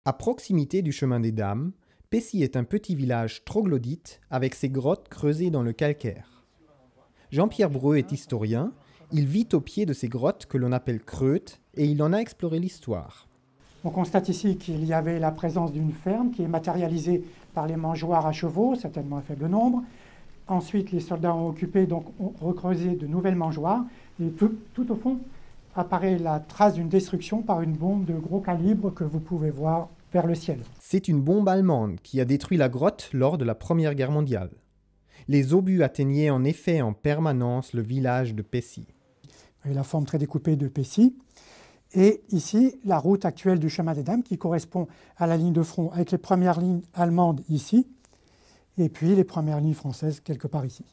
À proximité du chemin des Dames, Pessy est un petit village troglodyte avec ses grottes creusées dans le calcaire. Jean-Pierre Breu est historien, il vit au pied de ces grottes que l'on appelle creutes et il en a exploré l'histoire. On constate ici qu'il y avait la présence d'une ferme qui est matérialisée par les mangeoires à chevaux, certainement un faible nombre. Ensuite, les soldats ont occupé, donc ont recreusé de nouvelles mangeoires. Et tout au fond apparaît la trace d'une destruction par une bombe de gros calibre que vous pouvez voir vers le ciel. C'est une bombe allemande qui a détruit la grotte lors de la Première Guerre mondiale. Les obus atteignaient en effet en permanence le village de Pessy. Et la forme très découpée de Pessy. Et ici, la route actuelle du chemin des Dames qui correspond à la ligne de front avec les premières lignes allemandes ici et puis les premières lignes françaises quelque part ici.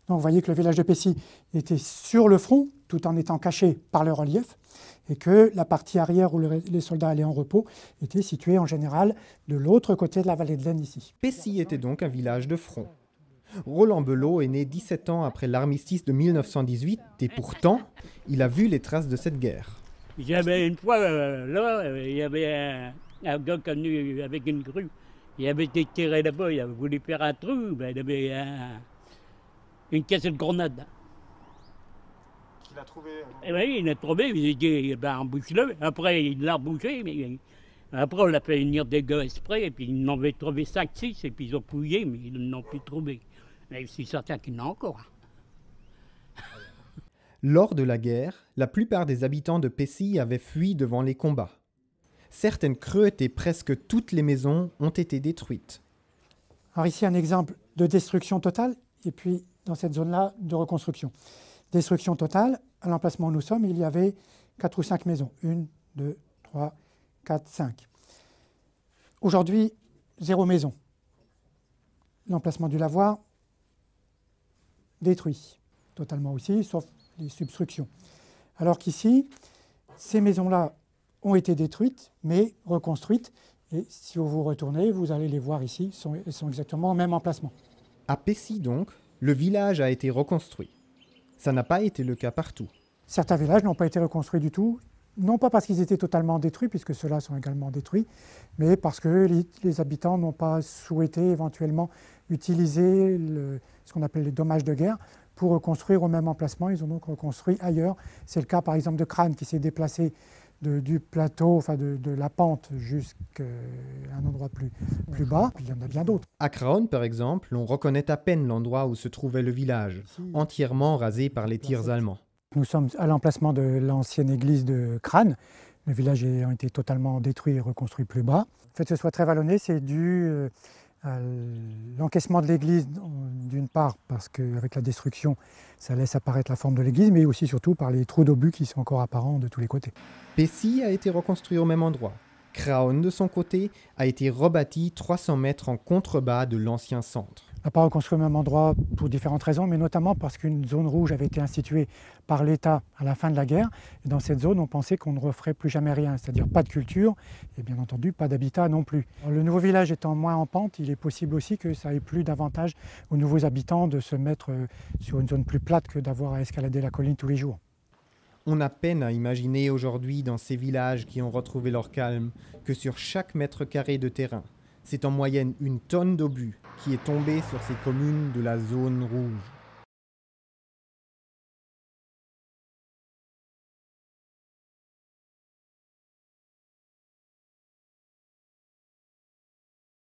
Donc vous voyez que le village de Pessy était sur le front tout en étant caché par le relief et que la partie arrière où les soldats allaient en repos était située en général de l'autre côté de la vallée de l'Aisne ici. Pessy était donc un village de front. Roland Belot est né 17 ans après l'armistice de 1918 et pourtant, il a vu les traces de cette guerre. J'avais une fois, il y avait un gars qui est venu avec une grue. Il avait été tiré là-bas, il avait voulu faire un trou, il avait une caisse de grenade. Qu'il a trouvé. Et oui, il l'a trouvé, il a dit, embouche-le. Après, il l'a embouché, mais après, on l'a fait venir des gars exprès, et puis ils en avaient trouvé 5-6, et puis ils ont fouillé, mais ils n'ont plus trouvé. Mais je suis certain qu'il y en a encore. Lors de la guerre, la plupart des habitants de Pessy avaient fui devant les combats. Certaines creutes et presque toutes les maisons ont été détruites. Alors ici, un exemple de destruction totale, et puis dans cette zone-là, de reconstruction. Destruction totale, à l'emplacement où nous sommes, il y avait 4 ou 5 maisons. 1, 2, 3, 4, 5. Aujourd'hui, 0 maison. L'emplacement du lavoir, détruit totalement aussi, sauf les substructions. Alors qu'ici, ces maisons-là ont été détruites, mais reconstruites. Et si vous retournez, vous allez les voir ici, elles sont exactement au même emplacement. À Pessy donc, le village a été reconstruit. Ça n'a pas été le cas partout. Certains villages n'ont pas été reconstruits du tout, non pas parce qu'ils étaient totalement détruits, puisque ceux-là sont également détruits, mais parce que les habitants n'ont pas souhaité éventuellement utiliser ce qu'on appelle les dommages de guerre pour reconstruire au même emplacement. Ils ont donc reconstruit ailleurs. C'est le cas par exemple de Crâne qui s'est déplacé du plateau, enfin de la pente jusqu'à un endroit plus bas. Puis il y en a bien d'autres. À Craonne par exemple, on reconnaît à peine l'endroit où se trouvait le village, entièrement rasé par les tirs allemands. Nous sommes à l'emplacement de l'ancienne église de Crâne. Le village ayant été totalement détruit et reconstruit plus bas. Le fait que ce soit très vallonné, c'est dû à l'encaissement de l'église, d'une part parce qu'avec la destruction, ça laisse apparaître la forme de l'église, mais aussi surtout par les trous d'obus qui sont encore apparents de tous les côtés. Pessy a été reconstruit au même endroit. Craonne, de son côté, a été rebâti 300 mètres en contrebas de l'ancien centre. On n'a pas reconstruit au même endroit pour différentes raisons, mais notamment parce qu'une zone rouge avait été instituée par l'État à la fin de la guerre. Et dans cette zone, on pensait qu'on ne referait plus jamais rien, c'est-à-dire pas de culture et bien entendu pas d'habitat non plus. Le nouveau village étant moins en pente, il est possible aussi que ça ait plus d'avantage aux nouveaux habitants de se mettre sur une zone plus plate que d'avoir à escalader la colline tous les jours. On a peine à imaginer aujourd'hui dans ces villages qui ont retrouvé leur calme que sur chaque mètre carré de terrain, c'est en moyenne 1 tonne d'obus qui est tombée sur ces communes de la zone rouge.